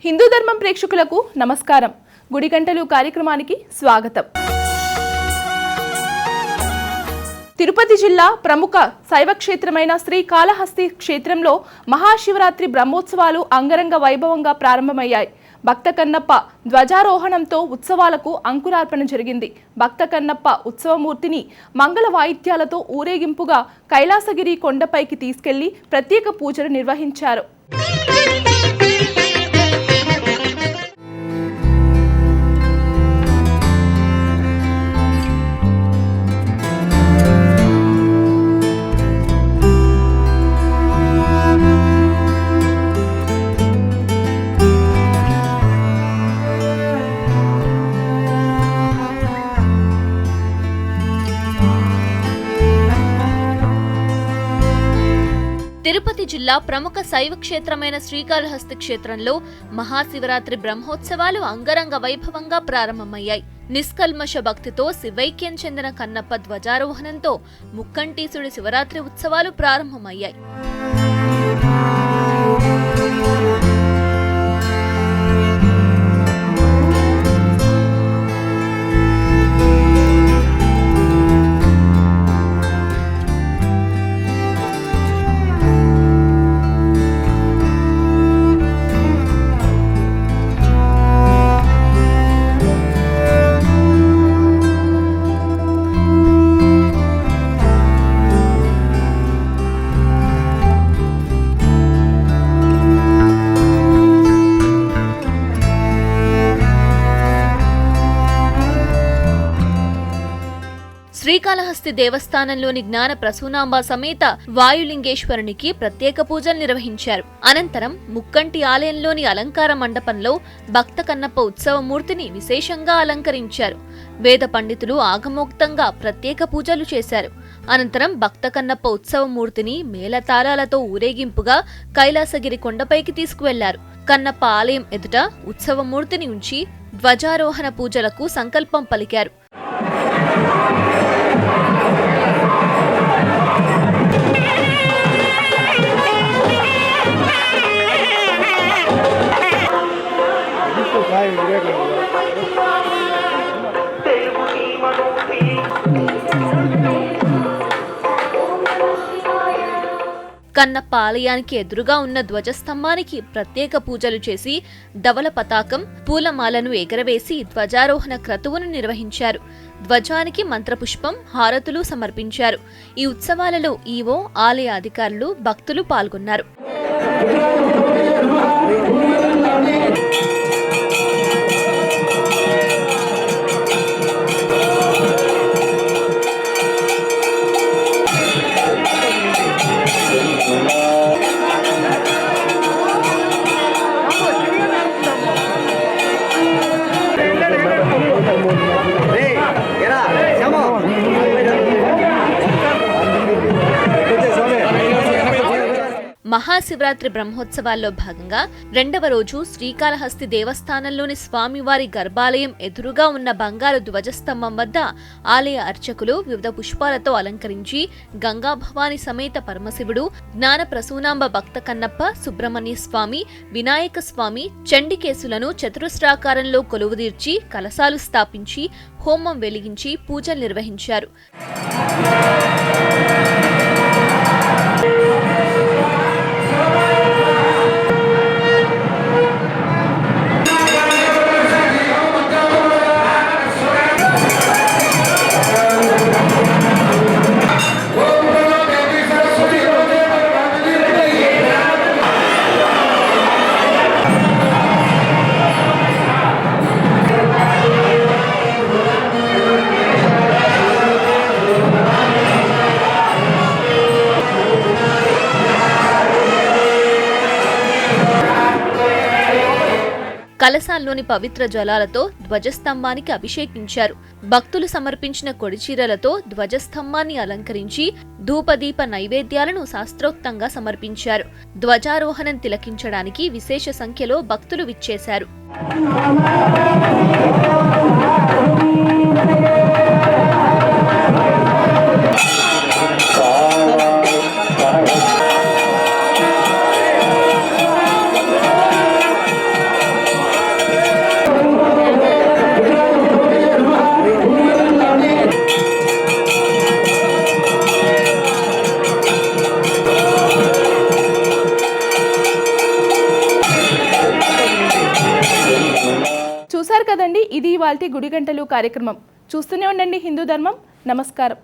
హిందూ ధర్మం ప్రేక్షకులకు నమస్కారం. గుడి గంటలు కార్యక్రమానికి స్వాగతం. తిరుపతి జిల్లా ప్రముఖ శైవ క్షేత్రమైన శ్రీకాళహస్తి క్షేత్రంలో మహాశివరాత్రి బ్రహ్మోత్సవాలు అంగరంగ వైభవంగా ప్రారంభమయ్యాయి. భక్త కన్నప్ప ధ్వజారోహణంతో ఉత్సవాలకు అంకురార్పణ జరిగింది. భక్త కన్నప్ప ఉత్సవమూర్తిని మంగళ వాయిద్యాలతో ఊరేగింపుగా కైలాసగిరి కొండపైకి తీసుకెళ్లి ప్రత్యేక పూజలు నిర్వహించారు. తిరుపతి జిల్లా ప్రముఖ శైవ క్షేత్రమైన శ్రీకాళహస్తి క్షేత్రంలో మహాశివరాత్రి బ్రహ్మోత్సవాలు అంగరంగ వైభవంగా ప్రారంభమయ్యాయి. నిష్కల్మష భక్తితో శివైక్యం చెందిన కన్నప్ప ధ్వజారోహణంతో ముక్కంటీసుడి శివరాత్రి ఉత్సవాలు ప్రారంభమయ్యాయి. శ్రీకాళహస్తి దేవస్థానంలోని జ్ఞాన ప్రసూనాంబ సమేత వాయులింగేశ్వరునికి ప్రత్యేక పూజలు నిర్వహించారు. అనంతరం ముక్కంటి ఆలయంలోని అలంకార మండపంలో భక్త కన్నప్ప ఉత్సవమూర్తిని విశేషంగా అలంకరించారు. వేద పండితులు ఆగమోక్తంగా ప్రత్యేక పూజలు చేశారు. అనంతరం భక్త కన్నప్ప ఉత్సవమూర్తిని మేళతాళాలతో ఊరేగింపుగా కైలాసగిరి కొండపైకి తీసుకువెళ్లారు. కన్నప్ప ఆలయం ఎదుట ఉత్సవమూర్తిని ఉంచి ధ్వజారోహణ పూజలకు సంకల్పం పలికారు. కన్నప్ప ఆలయానికి ఎదురుగా ఉన్న ధ్వజస్తంభానికి ప్రత్యేక పూజలు చేసి ధవల పతాకం, పూలమాలను ఎగరవేసి ధ్వజారోహణ క్రతువును నిర్వహించారు. ధ్వజానికి మంత్రపుష్పం, హారతులు సమర్పించారు. ఈ ఉత్సవాలలో ఈవో, ఆలయ అధికారులు, భక్తులు పాల్గొన్నారు. మహాశివరాత్రి బ్రహ్మోత్సవాల్లో భాగంగా రెండవ రోజు శ్రీకాళహస్తి దేవస్థానంలోని స్వామివారి గర్భాలయం ఎదురుగా ఉన్న బంగారు ధ్వజస్తంభం వద్ద ఆలయ అర్చకులు వివిధ పుష్పాలతో అలంకరించి గంగా భవాని సమేత పరమశివుడు, జ్ఞాన ప్రసూనాంబ భక్త కన్నప్ప, సుబ్రహ్మణ్య స్వామి, వినాయక స్వామి, చండికేశులను చతురస్రాకారంలో కొలువుదీర్చి కలశాలు స్థాపించి హోమం వెలిగించి పూజలు నిర్వహించారు. కలశాల్లోని పవిత్ర జలాలతో ధ్వజస్తంభానికి అభిషేకించారు. భక్తులు సమర్పించిన కొడిచీరలతో ధ్వజస్తంభాన్ని అలంకరించి ధూపదీప నైవేద్యాలను శాస్త్రోక్తంగా సమర్పించారు. ధ్వజారోహణం తిలకించడానికి విశేష సంఖ్యలో భక్తులు విచ్చేశారు. ఇవాల్టి గుడి గంటలు కార్యక్రమం. చూస్తూనే ఉండండి హిందూ ధర్మం. నమస్కారం.